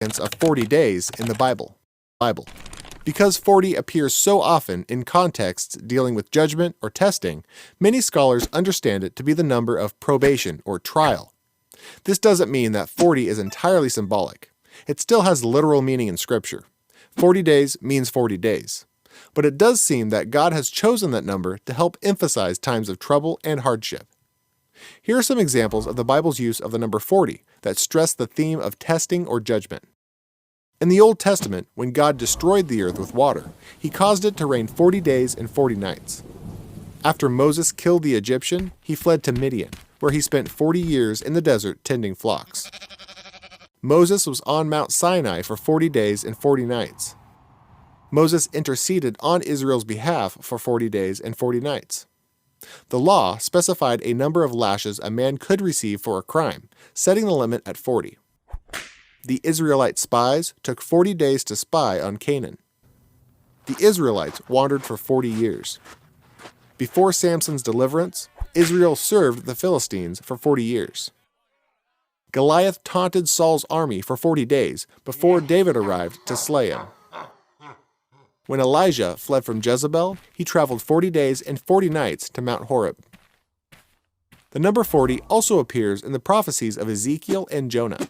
of 40 days in the Bible. Because 40 appears so often in contexts dealing with judgment or testing, many scholars understand it to be the number of probation or trial. This doesn't mean that 40 is entirely symbolic. It still has literal meaning in Scripture. 40 days means 40 days. But it does seem that God has chosen that number to help emphasize times of trouble and hardship. Here are some examples of the Bible's use of the number 40 that stress the theme of testing or judgment. In the Old Testament, when God destroyed the earth with water, He caused it to rain 40 days and 40 nights. After Moses killed the Egyptian, he fled to Midian, where he spent 40 years in the desert tending flocks. Moses was on Mount Sinai for 40 days and 40 nights. Moses interceded on Israel's behalf for 40 days and 40 nights. The law specified a number of lashes a man could receive for a crime, setting the limit at 40. The Israelite spies took 40 days to spy on Canaan. The Israelites wandered for 40 years. Before Samson's deliverance, Israel served the Philistines for 40 years. Goliath taunted Saul's army for 40 days before David arrived to slay him. When Elijah fled from Jezebel, he traveled 40 days and 40 nights to Mount Horeb. The number 40 also appears in the prophecies of Ezekiel and Jonah.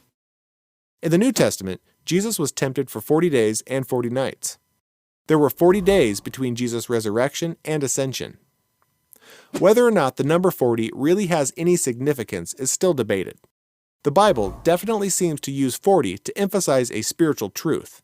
In the New Testament, Jesus was tempted for 40 days and 40 nights. There were 40 days between Jesus' resurrection and ascension. Whether or not the number 40 really has any significance is still debated. The Bible definitely seems to use 40 to emphasize a spiritual truth.